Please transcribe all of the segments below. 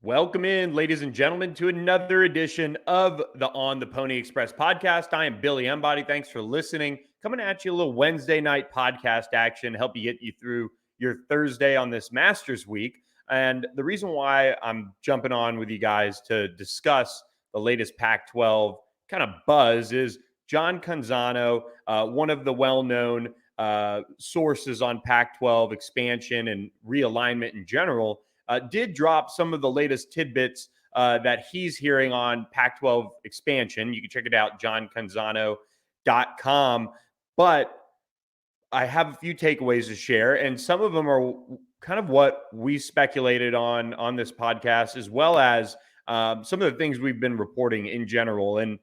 Welcome in, ladies and gentlemen, to another edition of the On the Pony Express podcast. I am Billy Embody. Thanks for listening. Coming at you a little Wednesday night podcast action, help you get you through your Thursday on this Masters week. And the reason why I'm jumping on with you guys to discuss the latest Pac-12 kind of buzz is John Canzano, one of the well-known sources on Pac-12 expansion and realignment in general, did drop some of the latest tidbits that he's hearing on Pac-12 expansion. You can check it out, johncanzano.com. But I have a few takeaways to share, and some of them are kind of what we speculated on this podcast, as well as some of the things we've been reporting in general. And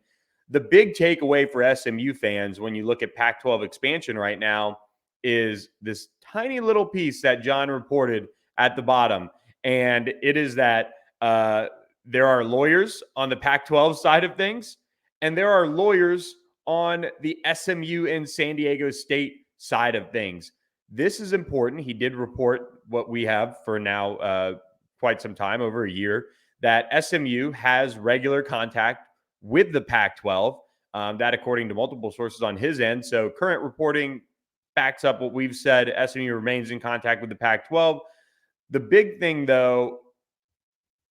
the big takeaway for SMU fans when you look at Pac-12 expansion right now is this tiny little piece that John reported at the bottom. And it is that there are lawyers on the Pac-12 side of things, and there are lawyers on the SMU and San Diego State side of things. This is important. He did report what we have for now quite some time, over a year, that SMU has regular contact with the Pac-12, that according to multiple sources on his end. So current reporting backs up what we've said. SMU remains in contact with the Pac-12. The big thing, though,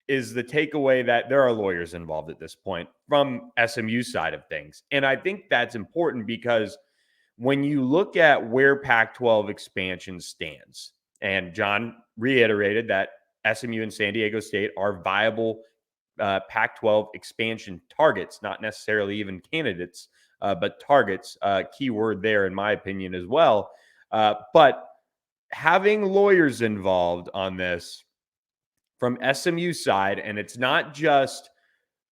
is the takeaway that there are lawyers involved at this point from SMU side of things. And I think that's important because when you look at where Pac-12 expansion stands, and John reiterated that SMU and San Diego State are viable Pac-12 expansion targets, not necessarily even candidates, but targets, key word there in my opinion as well. But having lawyers involved on this from SMU side, and it's not just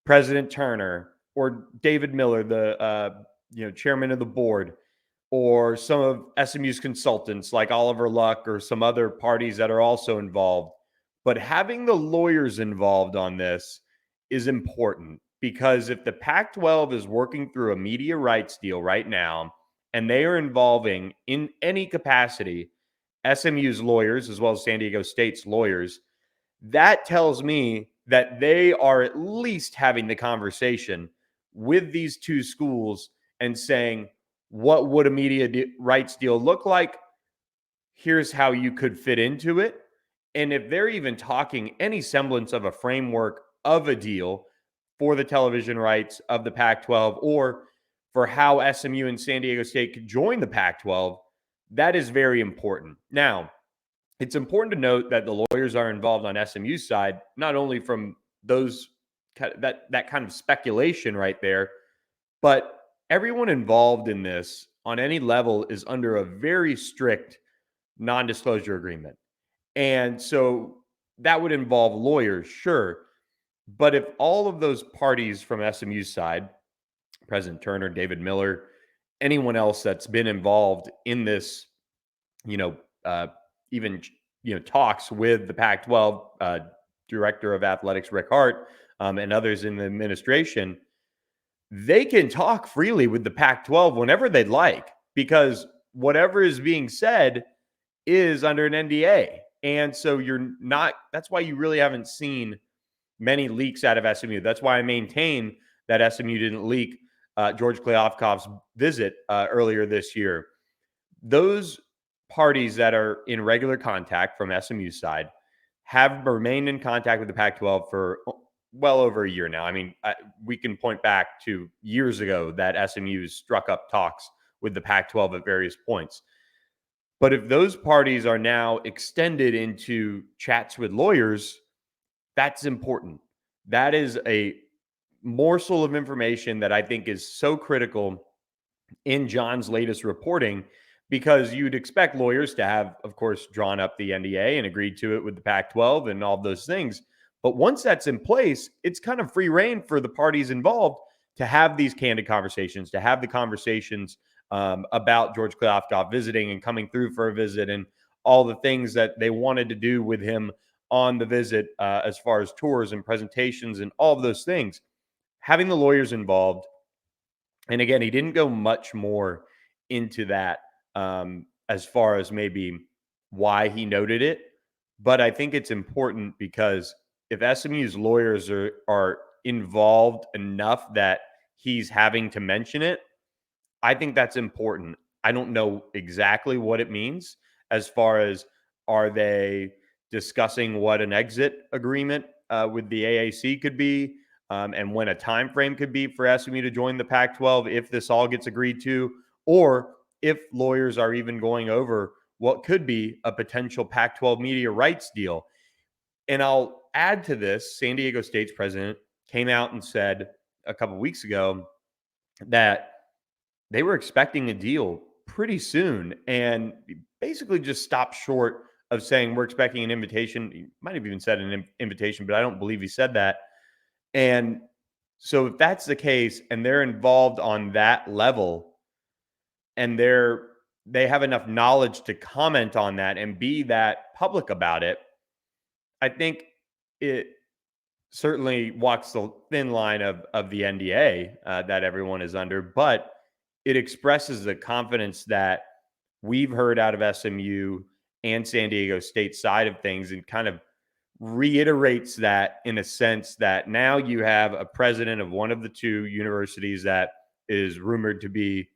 President Turner or David Miller, the chairman of the board, or some of SMU's consultants like Oliver Luck or some other parties that are also involved. But having the lawyers involved on this is important, because if the Pac-12 is working through a media rights deal right now, and they are involving in any capacity SMU's lawyers as well as San Diego State's lawyers, that tells me that they are at least having the conversation with these two schools and saying, what would a media rights deal look like? Here's how you could fit into it. And if they're even talking any semblance of a framework of a deal for the television rights of the Pac-12, or for how SMU and San Diego State could join the Pac-12, that is very important. Now, it's important to note that the lawyers are involved on SMU's side, not only from those that kind of speculation right there, but everyone involved in this on any level is under a very strict non-disclosure agreement. And so that would involve lawyers, sure. But if all of those parties from SMU's side, President Turner, David Miller, anyone else that's been involved in this, even talks with the Pac-12 director of athletics Rick Hart, and others in the administration, they can talk freely with the Pac-12 whenever they'd like, because whatever is being said is under an NDA. And so that's why you really haven't seen many leaks out of SMU. That's why I maintain that SMU didn't leak George Kliavkoff's visit earlier this year. Those parties that are in regular contact from SMU's side have remained in contact with the Pac-12 for well over a year now. I mean, we can point back to years ago that SMU struck up talks with the Pac-12 at various points. But if those parties are now extended into chats with lawyers, that's important. That is a morsel of information that I think is so critical in John's latest reporting, because you'd expect lawyers to have, of course, drawn up the NDA and agreed to it with the Pac-12 and all those things. But once that's in place, it's kind of free reign for the parties involved to have these candid conversations, to have the conversations about George Kliavkoff visiting and coming through for a visit, and all the things that they wanted to do with him on the visit, as far as tours and presentations and all of those things. Having the lawyers involved, and again, he didn't go much more into that as far as maybe why he noted it, but I think it's important because if SMU's lawyers are involved enough that he's having to mention it, I think that's important. I don't know exactly what it means as far as, are they discussing what an exit agreement with the AAC could be, and when a time frame could be for SMU to join the Pac-12 if this all gets agreed to, or if lawyers are even going over what could be a potential Pac-12 media rights deal. And I'll add to this, San Diego State's president came out and said a couple of weeks ago that they were expecting a deal pretty soon, and basically just stopped short of saying we're expecting an invitation. He might have even said an invitation, but I don't believe he said that. And so if that's the case and they're involved on that level, and they have enough knowledge to comment on that and be that public about it, I think it certainly walks the thin line of the NDA that everyone is under, but it expresses the confidence that we've heard out of SMU and San Diego State side of things, and kind of reiterates that in a sense that now you have a president of one of the two universities that is rumored to be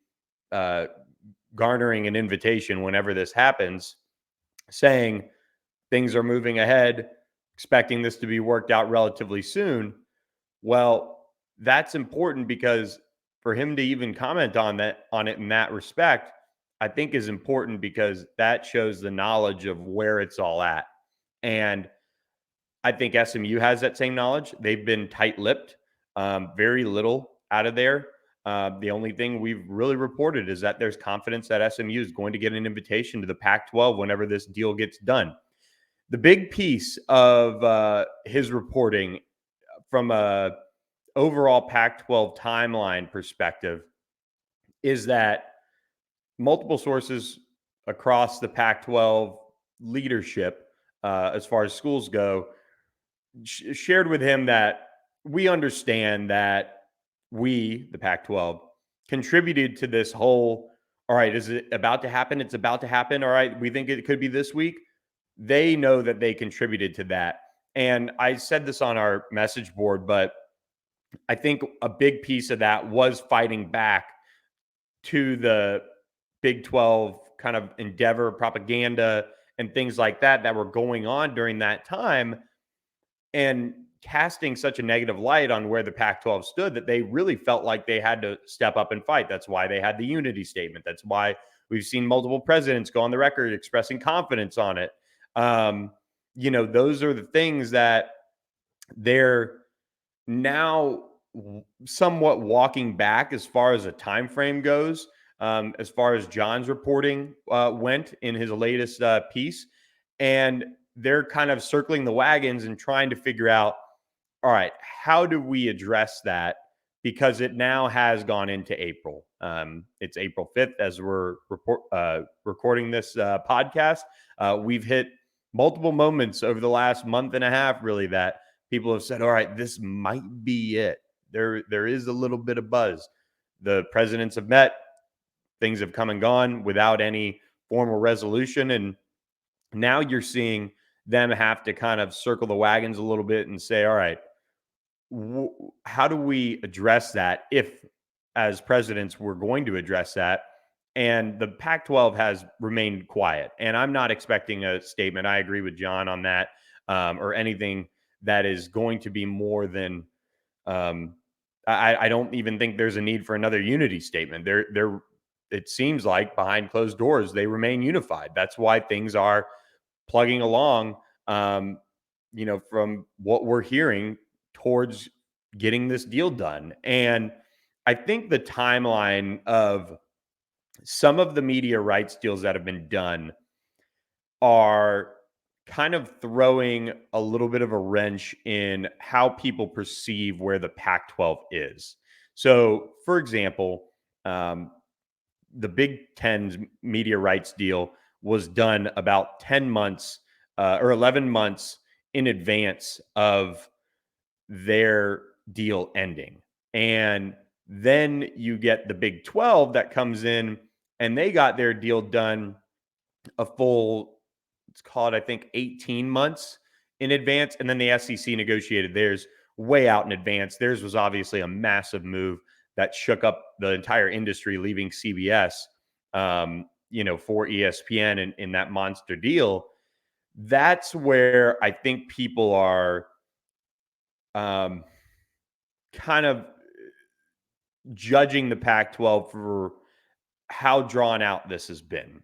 uh, garnering an invitation whenever this happens, saying things are moving ahead, expecting this to be worked out relatively soon. Well, that's important because for him to even comment on it in that respect, I think is important because that shows the knowledge of where it's all at. And I think SMU has that same knowledge. They've been tight-lipped, very little out of there. The only thing we've really reported is that there's confidence that SMU is going to get an invitation to the Pac-12 whenever this deal gets done. The big piece of his reporting from a overall Pac-12 timeline perspective is that multiple sources across the Pac-12 leadership, as far as schools go, shared with him that we understand that we, the Pac-12, contributed to this whole, all right, is it about to happen? It's about to happen. All right, we think it could be this week. They know that they contributed to that. And I said this on our message board, but I think a big piece of that was fighting back to the Big 12 kind of endeavor, propaganda, and things like that were going on during that time, and casting such a negative light on where the Pac-12 stood that they really felt like they had to step up and fight. That's why they had the unity statement. That's why we've seen multiple presidents go on the record expressing confidence on it. Those are the things that they're now somewhat walking back as far as a time frame goes, as far as John's reporting went in his latest piece. And they're kind of circling the wagons and trying to figure out, all right, how do we address that? Because it now has gone into April. It's April 5th as we're recording this podcast. We've hit multiple moments over the last month and a half, really, that people have said, all right, this might be it. There is a little bit of buzz. The presidents have met. Things have come and gone without any formal resolution. And now you're seeing them have to kind of circle the wagons a little bit and say, all right, how do we address that if, as presidents, we're going to address that? And the Pac-12 has remained quiet. And I'm not expecting a statement. I agree with John on that, or anything that is going to be more than I don't even think there's a need for another unity statement. It seems like behind closed doors, they remain unified. That's why things are plugging along, from what we're hearing towards getting this deal done. And I think the timeline of some of the media rights deals that have been done are kind of throwing a little bit of a wrench in how people perceive where the Pac-12 is. So, for example, the Big Ten's media rights deal was done about 10 months or 11 months in advance of their deal ending. And then you get the Big 12 that comes in, and they got their deal done a full, it's called, I think, 18 months in advance, and then the SEC negotiated theirs way out in advance. Theirs was obviously a massive move that shook up the entire industry, leaving CBS, for ESPN in that monster deal. That's where I think people are kind of judging the Pac-12 for how drawn out this has been.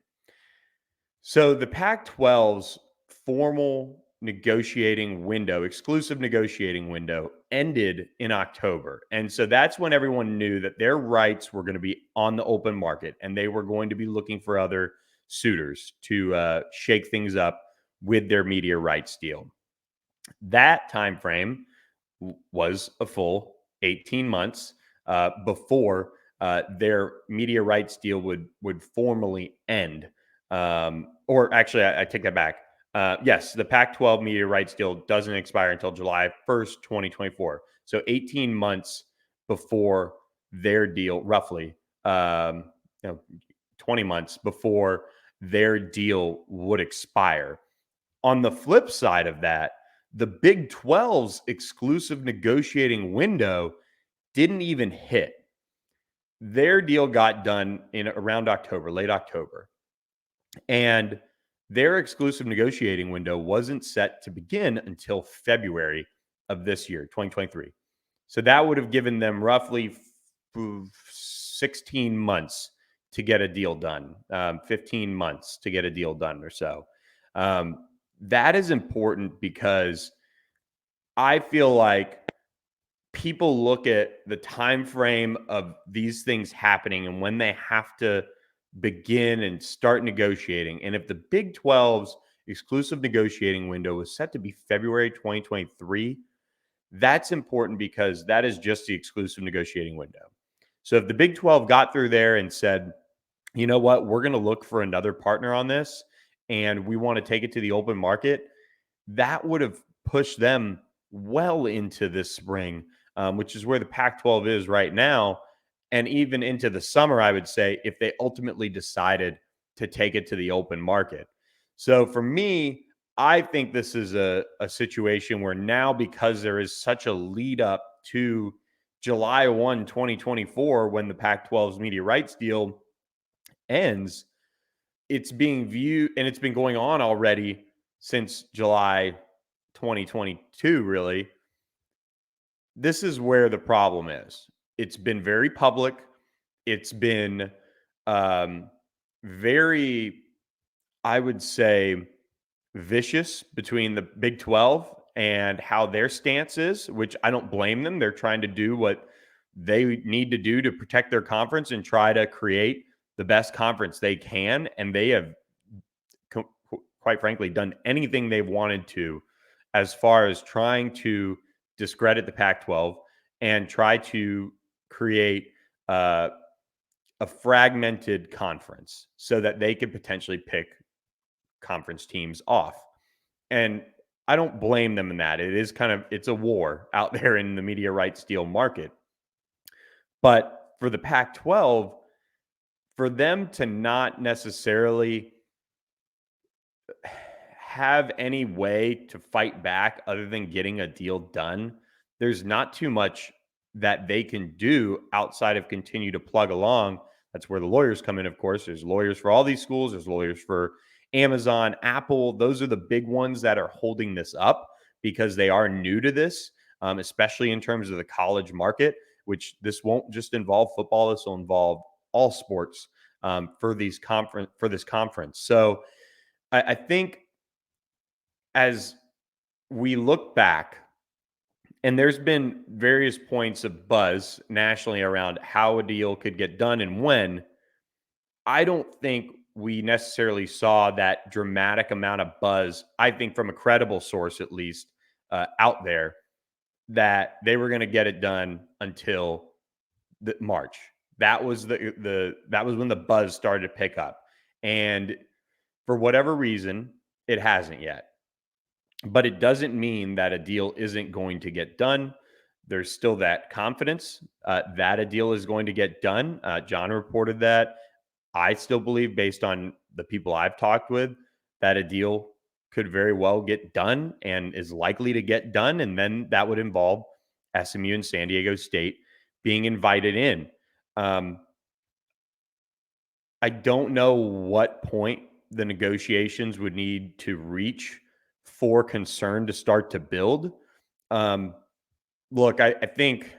So the Pac-12's formal negotiating window, exclusive negotiating window, ended in October. And so that's when everyone knew that their rights were going to be on the open market and they were going to be looking for other suitors to shake things up with their media rights deal. That time frame was a full 18 months before their media rights deal would formally end. Or actually, I take that back. Yes, the Pac-12 media rights deal doesn't expire until July 1st, 2024. So 18 months before their deal, roughly, 20 months before their deal would expire. On the flip side of that, the Big 12's exclusive negotiating window didn't even hit. Their deal got done in around October, late October. And their exclusive negotiating window wasn't set to begin until February of this year, 2023. So that would have given them roughly 16 months to get a deal done, 15 months to get a deal done or so. That is important because I feel like people look at the time frame of these things happening and when they have to begin and start negotiating. And if the Big 12's exclusive negotiating window was set to be February 2023, that's important because that is just the exclusive negotiating window. So if the Big 12 got through there and said, you know what, we're going to look for another partner on this and we want to take it to the open market, that would have pushed them well into this spring, which is where the Pac-12 is right now. And even into the summer, I would say, if they ultimately decided to take it to the open market. So for me, I think this is a situation where now, because there is such a lead up to July 1, 2024, when the Pac-12's media rights deal ends, it's being viewed, and it's been going on already since July 2022, really. This is where the problem is. It's been very public. It's been very, I would say, vicious between the Big 12 and how their stance is, which I don't blame them. They're trying to do what they need to do to protect their conference and try to create the best conference they can. And they have, quite frankly, done anything they've wanted to as far as trying to discredit the Pac-12 and try to create a fragmented conference so that they could potentially pick conference teams off. And I don't blame them in that. It is it's a war out there in the media rights deal market. But for the Pac-12, for them to not necessarily have any way to fight back other than getting a deal done, there's not too much that they can do outside of continue to plug along. That's where the lawyers come in, of course. There's lawyers for all these schools. There's lawyers for Amazon, Apple. Those are the big ones that are holding this up because they are new to this, especially in terms of the college market, which this won't just involve football. This will involve all sports for this conference. So I think as we look back, and there's been various points of buzz nationally around how a deal could get done and when, I don't think we necessarily saw that dramatic amount of buzz, I think from a credible source at least, out there, that they were going to get it done until March. That was that was when the buzz started to pick up. And for whatever reason, it hasn't yet. But it doesn't mean that a deal isn't going to get done. There's still that confidence that a deal is going to get done. John reported that. I still believe, based on the people I've talked with, that a deal could very well get done and is likely to get done. And then that would involve SMU and San Diego State being invited in. Um, I don't know what point the negotiations would need to reach for concern to start to build. Um, Look, I think,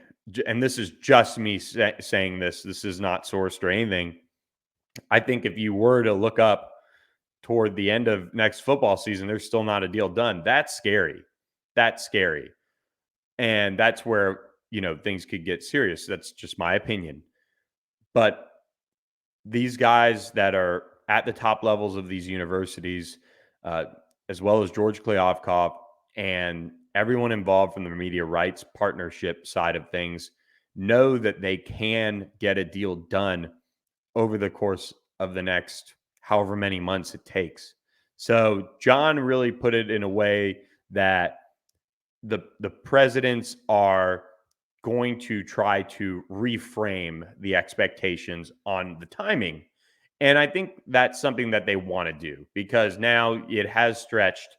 and this is just me saying this, this is not sourced or anything. I think if you were to look up toward the end of next football season, there's still not a deal done. That's scary. That's scary. And that's where, things could get serious. That's just my opinion. But these guys that are at the top levels of these universities, uh, as well as George Kliavkoff and everyone involved from the media rights partnership side of things, know that they can get a deal done over the course of the next however many months it takes. So John really put it in a way that the presidents are going to try to reframe the expectations on the timing. And I think that's something that they want to do because now it has stretched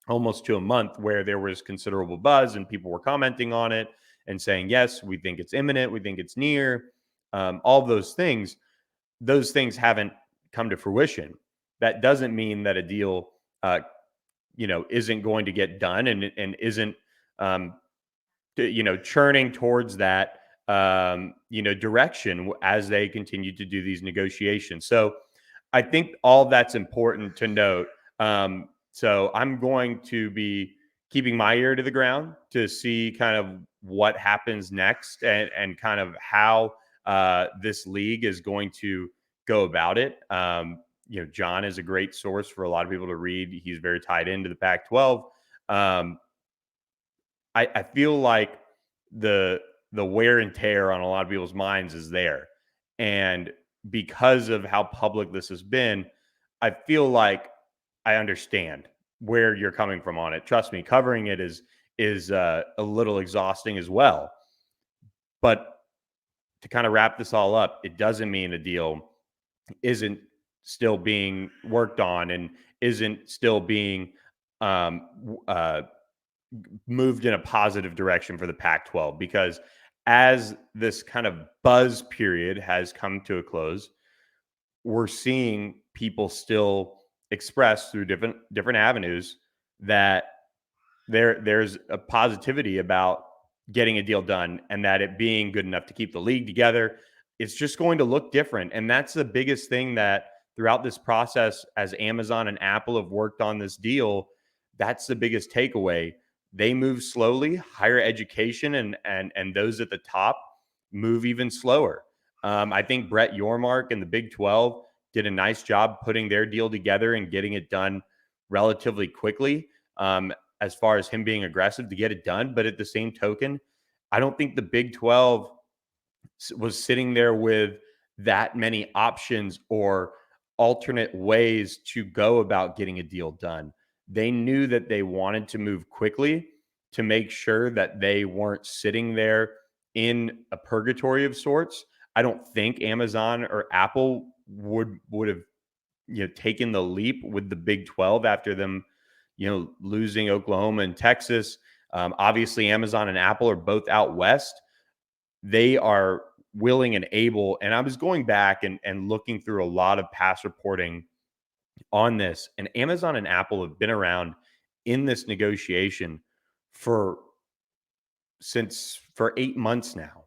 almost to a month where there was considerable buzz and people were commenting on it and saying, yes, we think it's imminent, we think it's near, all those things haven't come to fruition. That doesn't mean that a deal, isn't going to get done and isn't, um, churning towards that, direction as they continue to do these negotiations. So I think all that's important to note. So I'm going to be keeping my ear to the ground to see kind of what happens next and kind of how this league is going to go about it. John is a great source for a lot of people to read. He's very tied into the Pac-12. Um, I feel like the the wear and tear on a lot of people's minds is there, and because of how public this has been, I feel like I understand where you're coming from on it. Trust me, covering it is a little exhausting as well. But to kind of wrap this all up, it doesn't mean a deal isn't still being worked on and isn't still being um, moved in a positive direction for the Pac 12 because as this kind of buzz period has come to a close, we're seeing people still express through different avenues that there's a positivity about getting a deal done and that it being good enough to keep the league together. It's just going to look different. And that's the biggest thing that throughout this process, as Amazon and Apple have worked on this deal, that's the biggest takeaway. They move slowly, higher education and those at the top move even slower. I think Brett Yormark and the Big 12 did a nice job putting their deal together and getting it done relatively quickly. As far as him being aggressive to get it done. But at the same token, I don't think the Big 12 was sitting there with that many options or alternate ways to go about getting a deal done. They knew that they wanted to move quickly to make sure that they weren't sitting there in a purgatory of sorts. I don't think Amazon or Apple would have taken the leap with the Big 12 after them losing Oklahoma and Texas. Obviously, Amazon and Apple are both out west. They are willing and able. And I was going back and looking through a lot of past reporting on this. And Amazon and Apple have been around in this negotiation for 8 months now.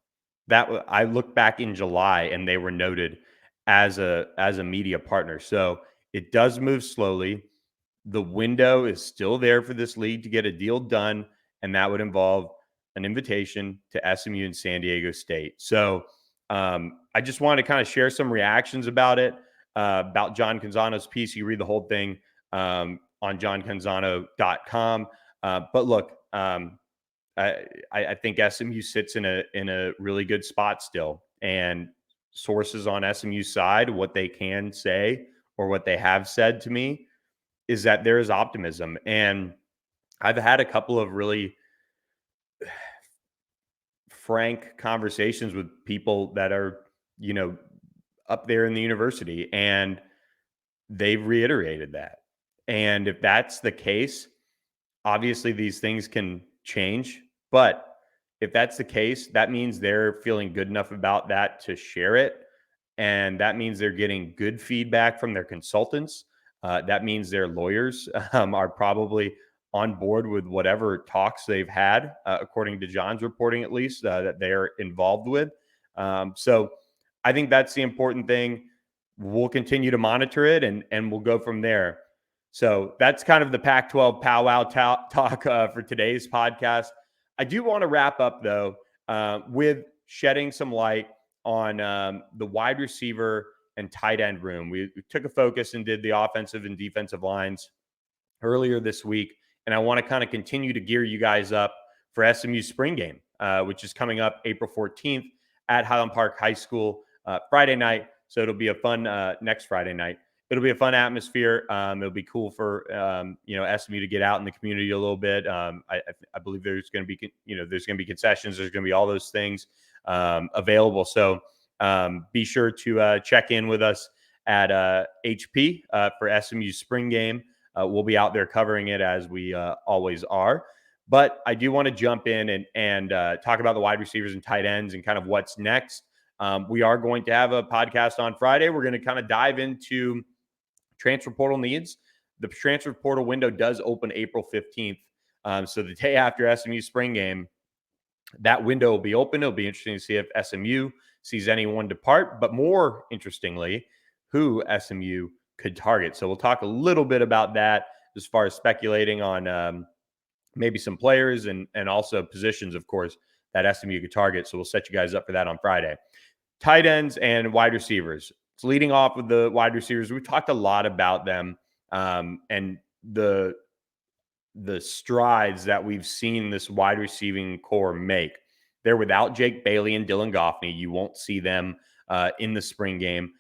I looked back in July and they were noted as a media partner. So it does move slowly. The window is still there for this league to get a deal done, and that would involve an invitation to SMU and San Diego State. So I just wanted to kind of share some reactions about it, about John Canzano's piece. You read the whole thing on johncanzano.com. But look, I think SMU sits in a really good spot still, and sources on SMU's side, what they can say or what they have said to me is that there is optimism. And I've had a couple of really frank conversations with people that are, you know, up there in the university, and they've reiterated that. And if that's the case, obviously these things can change. But if that's the case, that means they're feeling good enough about that to share it. And that means they're getting good feedback from their consultants. That means their lawyers are probably on board with whatever talks they've had, according to John's reporting, at least, that they're involved with. So I think that's the important thing. We'll continue to monitor it, and we'll go from there. So that's kind of the Pac-12 powwow talk for today's podcast. I do want to wrap up, though, with shedding some light on the wide receiver and tight end room. We took a focus and did the offensive and defensive lines earlier this week. And I want to kind of continue to gear you guys up for SMU spring game, which is coming up April 14th at Highland Park High School Friday night. So it'll be a fun next Friday night. It'll be a fun atmosphere. It'll be cool for SMU to get out in the community a little bit. I believe there's going to be there's going to be concessions. There's going to be all those things available. So be sure to check in with us at HP for SMU spring game. We'll be out there covering it as we always are. But I do want to jump in and talk about the wide receivers and tight ends and kind of what's next. We are going to have a podcast on Friday. We're going to kind of dive into transfer portal needs. The transfer portal window does open April 15th. So the day after SMU spring game, that window will be open. It'll be interesting to see if SMU sees anyone depart, but more interestingly, who SMU could target. So we'll talk a little bit about that as far as speculating on maybe some players and also positions, of course, that SMU could target. So we'll set you guys up for that on Friday. Tight ends and wide receivers. So leading off with the wide receivers, we talked a lot about them and the strides that we've seen this wide receiving core make. They're without Jake Bailey and Dylan Goffney. You won't see them in the spring game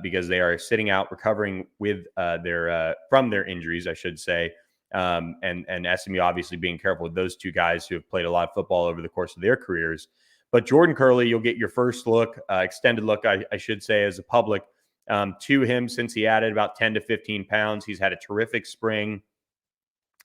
because they are sitting out recovering with from their injuries, I should say. And SMU obviously being careful with those two guys who have played a lot of football over the course of their careers. But Jordan Curley, you'll get your first look, extended look, I should say, as a public to him since he added about 10 to 15 pounds. He's had a terrific spring.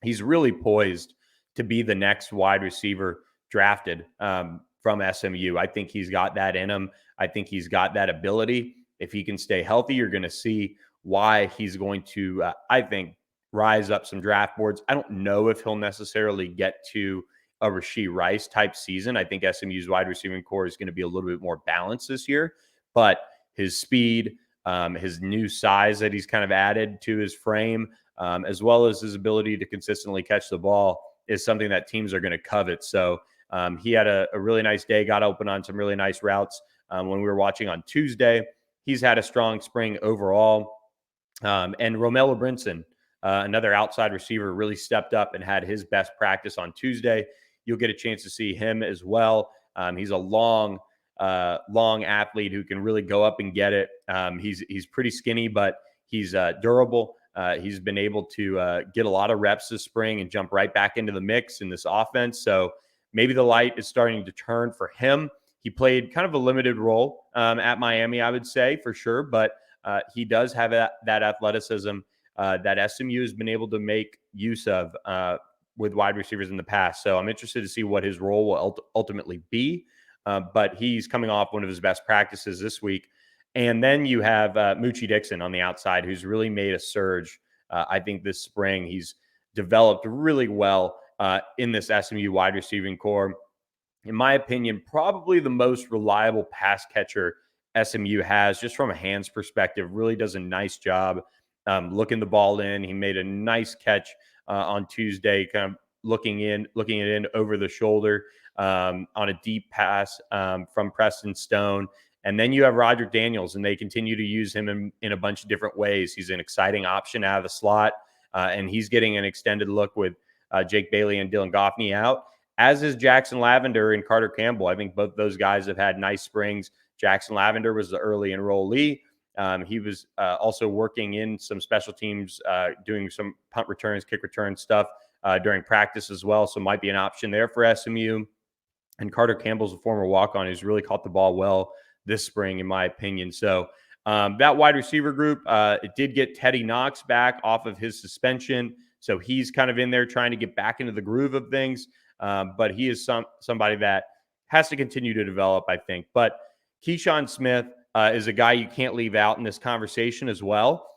He's really poised to be the next wide receiver drafted from SMU. I think he's got that in him. I think he's got that ability. If he can stay healthy, you're going to see why he's going to, I think, rise up some draft boards. I don't know if he'll necessarily get to a Rashee Rice type season. I think SMU's wide receiving core is going to be a little bit more balanced this year, but his speed, his new size that he's kind of added to his frame, as well as his ability to consistently catch the ball is something that teams are going to covet. So he had a really nice day, got open on some really nice routes when we were watching on Tuesday. He's had a strong spring overall. And Romelo Brinson, another outside receiver, really stepped up and had his best practice on Tuesday. You'll get a chance to see him as well. He's a long athlete who can really go up and get it. He's pretty skinny, but he's durable. He's been able to get a lot of reps this spring and jump right back into the mix in this offense. So maybe the light is starting to turn for him. He played kind of a limited role at Miami, I would say, for sure. But he does have that athleticism that SMU has been able to make use of with wide receivers in the past. So I'm interested to see what his role will ultimately be. But he's coming off one of his best practices this week. And then you have Moochie Dixon on the outside, who's really made a surge. I think this spring he's developed really well in this SMU wide receiving core. In my opinion, probably the most reliable pass catcher SMU has, just from a hands perspective. Really does a nice job looking the ball in. He made a nice catch on Tuesday, kind of looking it in over the shoulder on a deep pass from Preston Stone. And then you have Roger Daniels, and they continue to use him in a bunch of different ways. He's an exciting option out of the slot, and he's getting an extended look with Jake Bailey and Dylan Goffney out, as is Jackson Lavender and Carter Campbell. I think both those guys have had nice springs. Jackson Lavender was the early enrollee. He was also working in some special teams, doing some punt returns, kick return stuff during practice as well. So might be an option there for SMU. And Carter Campbell's a former walk-on who's really caught the ball well this spring, in my opinion. So That wide receiver group, it did get Teddy Knox back off of his suspension. So he's kind of in there trying to get back into the groove of things. But he is somebody that has to continue to develop, I think. But Keyshawn Smith is a guy you can't leave out in this conversation as well.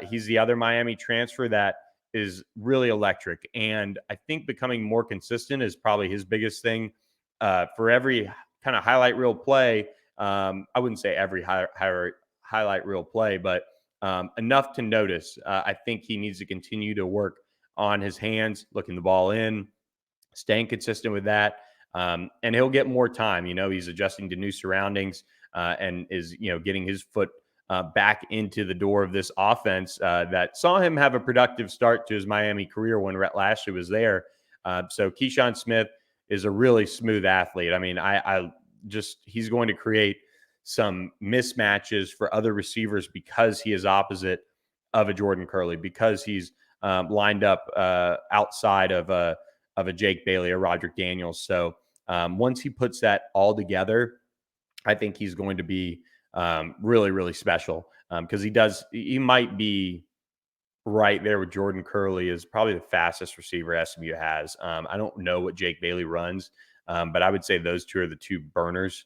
He's the other Miami transfer that is really electric. And I think becoming more consistent is probably his biggest thing. For every kind of highlight reel play, I wouldn't say every highlight reel play, but enough to notice. I think he needs to continue to work on his hands, looking the ball in, staying consistent with that. And he'll get more time. He's adjusting to new surroundings and is, getting his foot back into the door of this offense that saw him have a productive start to his Miami career when Rhett Lashley was there. So Keyshawn Smith is a really smooth athlete. I mean, he's going to create some mismatches for other receivers because he is opposite of a Jordan Curley, because he's lined up outside of a Jake Bailey or Roderick Daniels. So once he puts that all together, I think he's going to be really, really special because he might be right there with Jordan Curley is probably the fastest receiver SMU has. I don't know what Jake Bailey runs, but I would say those two are the two burners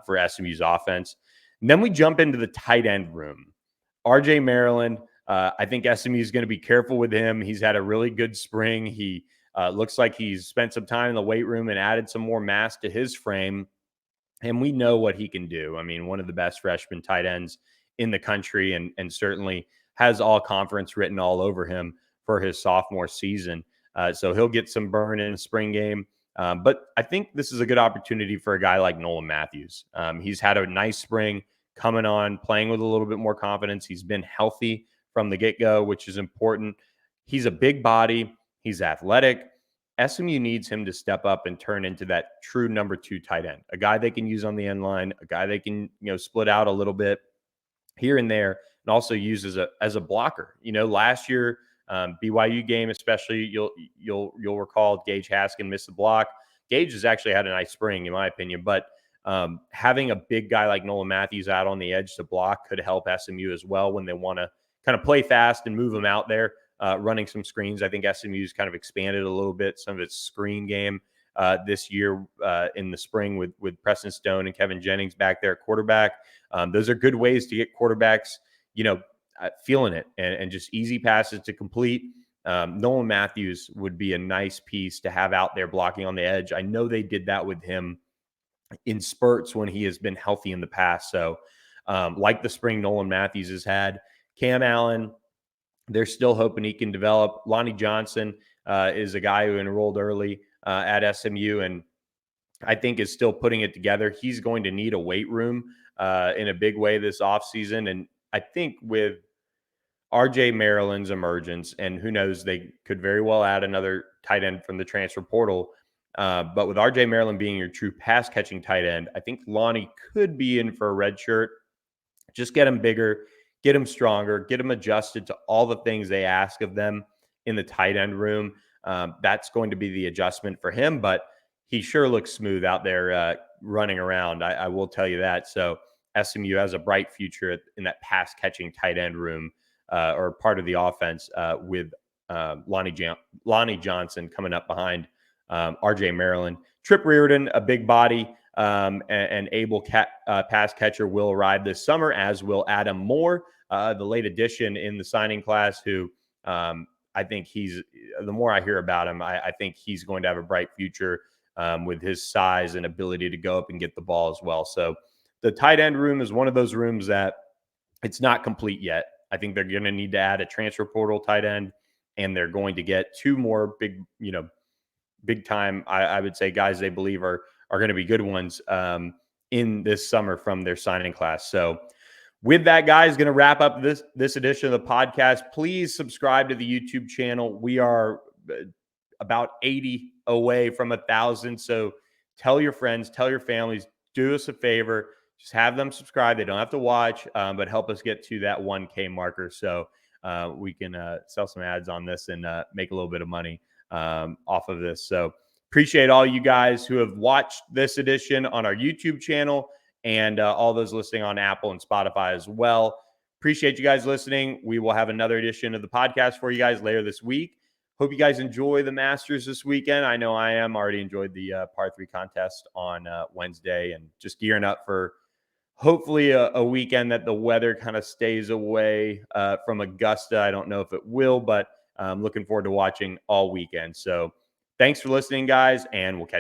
for SMU's offense. And then we jump into the tight end room. RJ Maryland, I think SMU is going to be careful with him. He's had a really good spring. He looks like he's spent some time in the weight room and added some more mass to his frame. And we know what he can do. I mean, one of the best freshman tight ends in the country, and certainly has all conference written all over him for his sophomore season. So he'll get some burn in the spring game. But I think this is a good opportunity for a guy like Nolan Matthews. He's had a nice spring coming on, playing with a little bit more confidence. He's been healthy from the get-go, which is important. He's a big body. He's athletic. SMU needs him to step up and turn into that true number 2 tight end, a guy they can use on the end line, a guy they can, split out a little bit here and there, and also use as a blocker. Last year, BYU game, especially, you'll recall Gage Haskin missed the block. Gage has actually had a nice spring, in my opinion, but having a big guy like Nolan Matthews out on the edge to block could help SMU as well when they want to kind of play fast and move him out there. Running some screens. I think SMU's kind of expanded a little bit some of its screen game this year in the spring with Preston Stone and Kevin Jennings back there at quarterback. Those are good ways to get quarterbacks, feeling it and just easy passes to complete. Nolan Matthews would be a nice piece to have out there blocking on the edge. I know they did that with him in spurts when he has been healthy in the past. So like the spring Nolan Matthews has had, Cam Allen, they're still hoping he can develop. Lonnie Johnson is a guy who enrolled early at SMU and I think is still putting it together. He's going to need a weight room in a big way this offseason. And I think with RJ Maryland's emergence, and who knows, they could very well add another tight end from the transfer portal. But with RJ Maryland being your true pass catching tight end, I think Lonnie could be in for a red shirt. Just get him bigger, get him stronger, get him adjusted to all the things they ask of them in the tight end room. That's going to be the adjustment for him, but he sure looks smooth out there running around. I will tell you that. So SMU has a bright future in that pass catching tight end room or part of the offense with Lonnie Johnson coming up behind RJ Maryland. Trip Reardon, a big body, and able pass catcher, will arrive this summer, as will Adam Moore, the late addition in the signing class, who I think the more I hear about him, I think he's going to have a bright future with his size and ability to go up and get the ball as well. So the tight end room is one of those rooms that it's not complete yet. I think they're going to need to add a transfer portal tight end, and they're going to get 2 more big time, I would say, guys they believe are going to be good ones in this summer from their signing class. So with that, guys, going to wrap up this edition of the podcast. Please subscribe to the YouTube channel. We are about 80 away from 1,000. So tell your friends, tell your families, do us a favor. Just have them subscribe. They don't have to watch, but help us get to that 1K marker so we can sell some ads on this and make a little bit of money off of this. So appreciate all you guys who have watched this edition on our YouTube channel and all those listening on Apple and Spotify as well. Appreciate you guys listening. We will have another edition of the podcast for you guys later this week. Hope you guys enjoy the Masters this weekend. I know I am. Already enjoyed the par 3 contest on Wednesday, and just gearing up for hopefully a weekend that the weather kind of stays away from Augusta. I don't know if it will, but I'm looking forward to watching all weekend. So thanks for listening, guys, and we'll catch you.